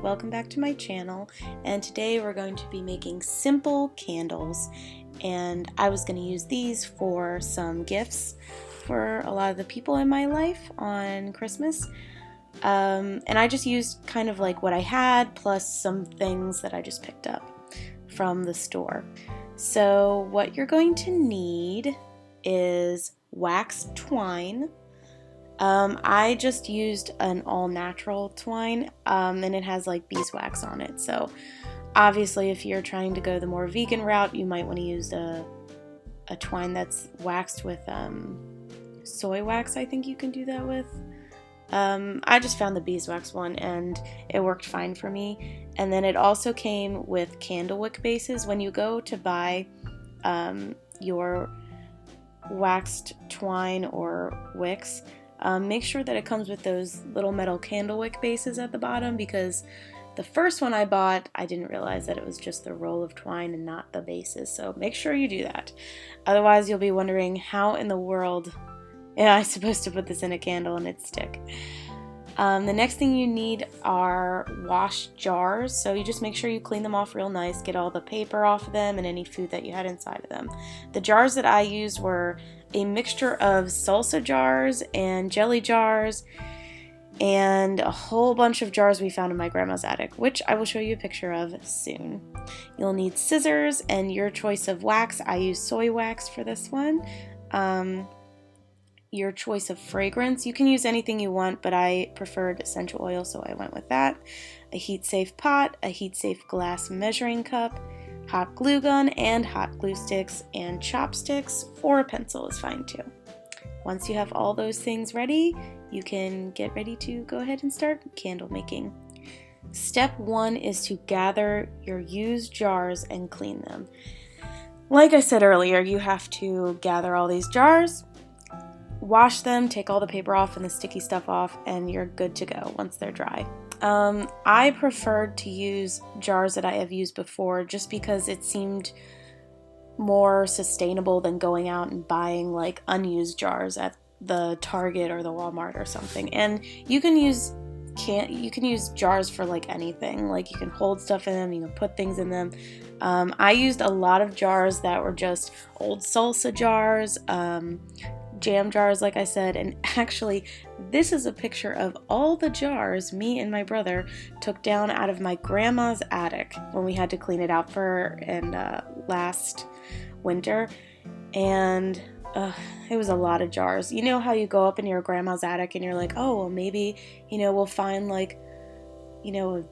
welcome back to my channel, and today we're going to be making simple candles, and I was going to use these for some gifts for a lot of the people in my life on Christmas, and I just used kind of like what I had plus some things that I just picked up from the store. So what you're going to need is wax twine. I just used an all-natural twine, and it has like beeswax on it. So obviously if you're trying to go the more vegan route, you might want to use a twine that's waxed with soy wax. I think you can do that with. I just found the beeswax one and it worked fine for me. And then it also came with candle wick bases. When you go to buy your waxed twine or wicks, make sure that it comes with those little metal candle wick bases at the bottom, because the first one I bought, I didn't realize that it was just the roll of twine and not the bases. So make sure you do that. Otherwise you'll be wondering, how in the world am I supposed to put this in a candle and it stick? The next thing you need are wash jars. So you just make sure you clean them off real nice, get all the paper off of them and any food that you had inside of them. The jars that I used were a mixture of salsa jars and jelly jars and a whole bunch of jars we found in my grandma's attic, which I will show you a picture of soon. You'll need scissors and your choice of wax. I used soy wax for this one. Your choice of fragrance. You can use anything you want, but I preferred essential oil, so I went with that. A heat-safe pot, a heat-safe glass measuring cup, hot glue gun and hot glue sticks, and chopsticks, or a pencil is fine too. Once you have all those things ready, you can get ready to go ahead and start candle making. Step 1 is to gather your used jars and clean them. Like I said earlier, you have to gather all these jars, wash them, take all the paper off and the sticky stuff off, and you're good to go once they're dry. I preferred to use jars that I have used before just because it seemed more sustainable than going out and buying like unused jars at the Target or the Walmart or something. And you can use jars for like anything. Like you can hold stuff in them, you can put things in them. I used a lot of jars that were just old salsa jars, jam jars, like I said, and actually this is a picture of all the jars me and my brother took down out of my grandma's attic when we had to clean it out for her in last winter, and it was a lot of jars. You know how you go up in your grandma's attic and you're like, oh well, maybe we'll find like a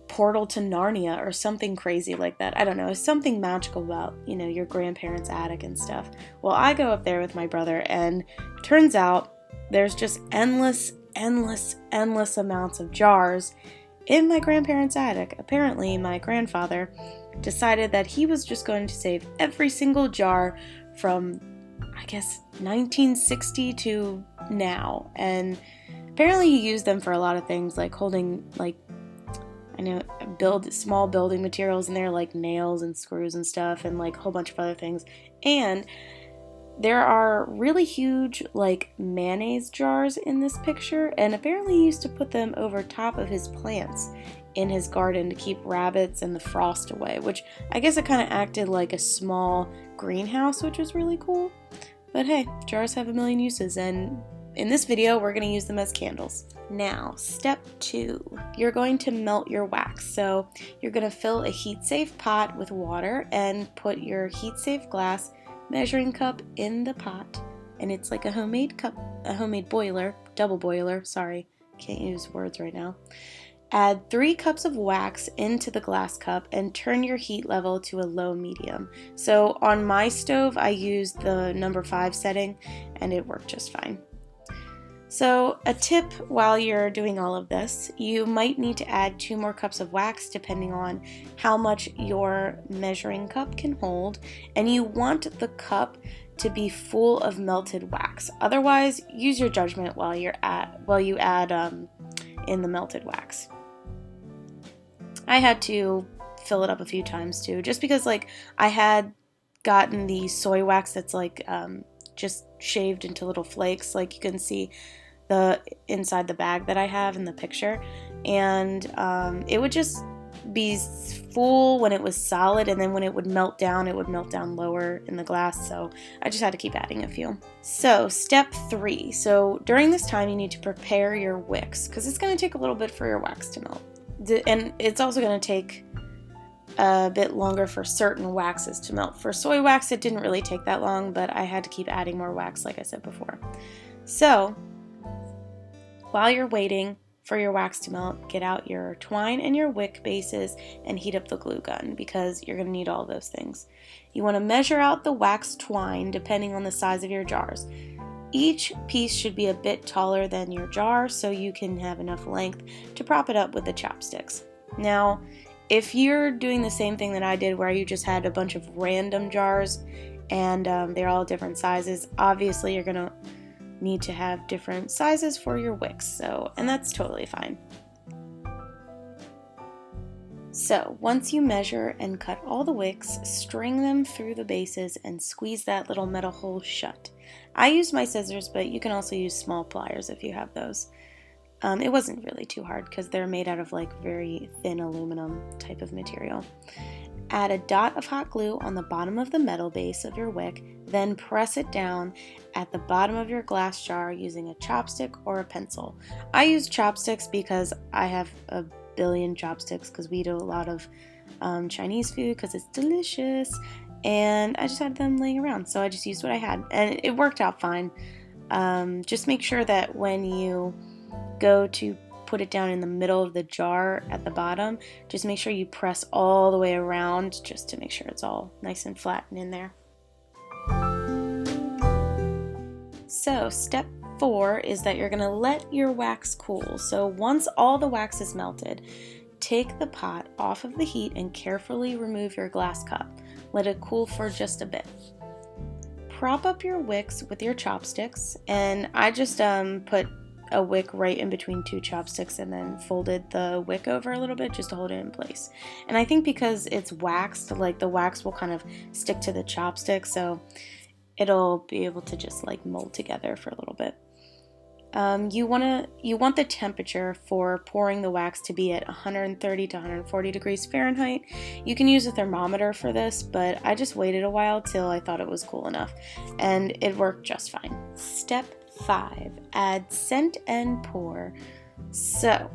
portal to Narnia or something crazy like that. I don't know, something magical about your grandparents' attic and stuff. Well, I go up there with my brother and turns out there's just endless amounts of jars in my grandparents' attic. Apparently my grandfather decided that he was just going to save every single jar from, I guess, 1960 to now, and apparently he used them for a lot of things, like holding small building materials in there, like nails and screws and stuff, and like a whole bunch of other things. And there are really huge like mayonnaise jars in this picture, and apparently he used to put them over top of his plants in his garden to keep rabbits and the frost away, which I guess it kind of acted like a small greenhouse, which was really cool. But hey, jars have a million uses, and in this video we're going to use them as candles. Now, step 2, you're going to melt your wax. So you're going to fill a heat-safe pot with water and put your heat-safe glass measuring cup in the pot. And it's like a homemade cup, a homemade boiler, double boiler, sorry, can't use words right now. Add 3 cups of wax into the glass cup and turn your heat level to a low medium. So on my stove, I used the number 5 setting and it worked just fine. So a tip while you're doing all of this, you might need to add 2 more cups of wax depending on how much your measuring cup can hold, and you want the cup to be full of melted wax. Otherwise, use your judgment while you add in the melted wax. I had to fill it up a few times too, just because like I had gotten the soy wax that's like just shaved into little flakes, like you can see the inside the bag that I have in the picture, and it would just be full when it was solid, and then when it would melt down lower in the glass, so I just had to keep adding a few. So step 3. So during this time you need to prepare your wicks, because it's going to take a little bit for your wax to melt, and it's also going to take a bit longer for certain waxes to melt. For soy wax it didn't really take that long, but I had to keep adding more wax like I said before. So while you're waiting for your wax to melt, get out your twine and your wick bases and heat up the glue gun, because you're going to need all those things. You want to measure out the wax twine depending on the size of your jars. Each piece should be a bit taller than your jar so you can have enough length to prop it up with the chopsticks. Now, if you're doing the same thing that I did, where you just had a bunch of random jars and they're all different sizes, obviously you're going to need to have different sizes for your wicks, and that's totally fine. So once you measure and cut all the wicks, string them through the bases and squeeze that little metal hole shut. I used my scissors, but you can also use small pliers if you have those. It wasn't really too hard because they're made out of like very thin aluminum type of material. Add a dot of hot glue on the bottom of the metal base of your wick, then press it down at the bottom of your glass jar using a chopstick or a pencil. I use chopsticks because I have a billion chopsticks, because we eat a lot of Chinese food because it's delicious, and I just had them laying around, so I just used what I had, and it worked out fine. Just make sure that when you go to put it down in the middle of the jar at the bottom, just make sure you press all the way around just to make sure it's all nice and flat and in there. So step 4 is that you're going to let your wax cool. So once all the wax is melted, take the pot off of the heat and carefully remove your glass cup. Let it cool for just a bit. Prop up your wicks with your chopsticks, and I just put a wick right in between 2 chopsticks and then folded the wick over a little bit just to hold it in place. And I think because it's waxed, like the wax will kind of stick to the chopstick, so it'll be able to just like mold together for a little bit. You want the temperature for pouring the wax to be at 130 to 140 degrees Fahrenheit. You can use a thermometer for this, but I just waited a while till I thought it was cool enough, and it worked just fine. Step 5, add scent and pour. So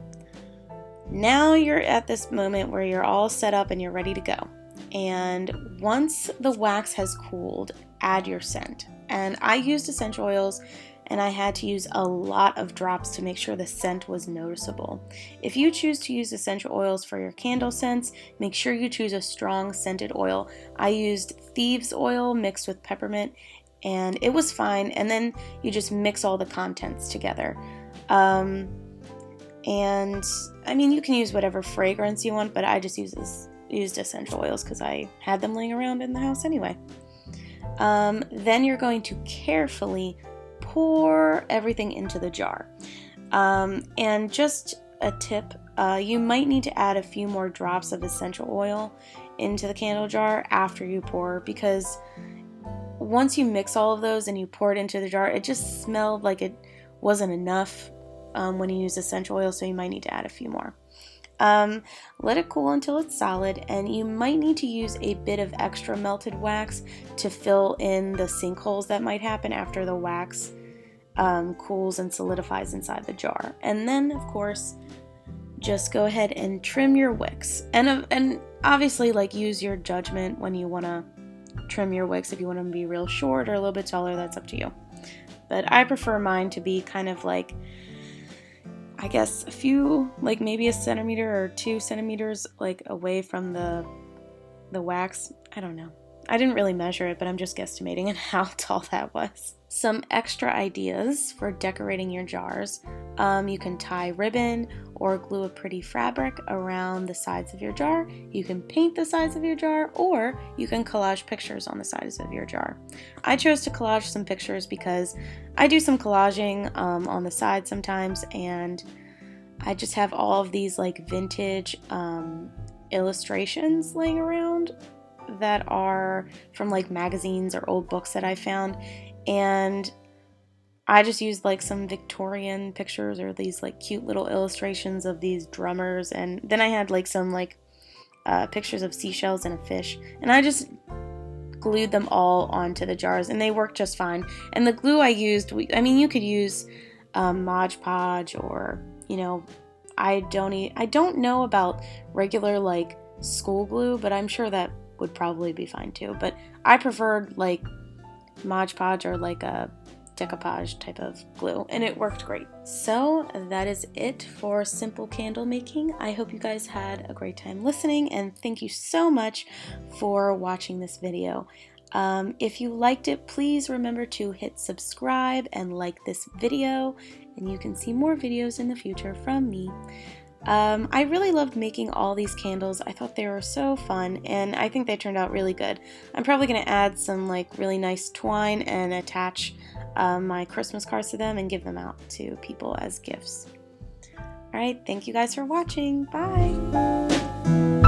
now you're at this moment where you're all set up and you're ready to go. And once the wax has cooled, add your scent. And I used essential oils, and I had to use a lot of drops to make sure the scent was noticeable. If you choose to use essential oils for your candle scents, make sure you choose a strong scented oil. I used thieves oil mixed with peppermint, and it was fine. And then you just mix all the contents together. And I mean, you can use whatever fragrance you want, but I just used essential oils because I had them laying around in the house anyway. Then you're going to carefully pour everything into the jar. And just a tip, you might need to add a few more drops of essential oil into the candle jar after you pour, because once you mix all of those and you pour it into the jar, it just smelled like it wasn't enough when you use essential oil, so you might need to add a few more. Let it cool until it's solid, and you might need to use a bit of extra melted wax to fill in the sinkholes that might happen after the wax cools and solidifies inside the jar. And then, of course, just go ahead and trim your wicks. And obviously, like, use your judgment when you want to trim your wicks. If you want them to be real short or a little bit taller, that's up to you. But I prefer mine to be kind of like, I guess, a few, like maybe a centimeter or 2 centimeters like away from the wax. I don't know. I didn't really measure it, but I'm just guesstimating at how tall that was. Some extra ideas for decorating your jars. You can tie ribbon or glue a pretty fabric around the sides of your jar. You can paint the sides of your jar, or you can collage pictures on the sides of your jar. I chose to collage some pictures because I do some collaging on the side sometimes, and I just have all of these like vintage illustrations laying around that are from like magazines or old books that I found, and I just used like some Victorian pictures or these like cute little illustrations of these drummers, and then I had like some like pictures of seashells and a fish, and I just glued them all onto the jars, and they worked just fine. And the glue I used, I mean, you could use Mod Podge, or I don't know about regular like school glue, but I'm sure that would probably be fine too. But I preferred like Mod Podge or like a decoupage type of glue, and it worked great. So that is it for simple candle making. I hope you guys had a great time listening, and thank you so much for watching this video. If you liked it, please remember to hit subscribe and like this video, and you can see more videos in the future from me. I really loved making all these candles. I thought they were so fun, and I think they turned out really good. I'm probably going to add some like really nice twine and attach my Christmas cards to them and give them out to people as gifts. Alright, thank you guys for watching. Bye!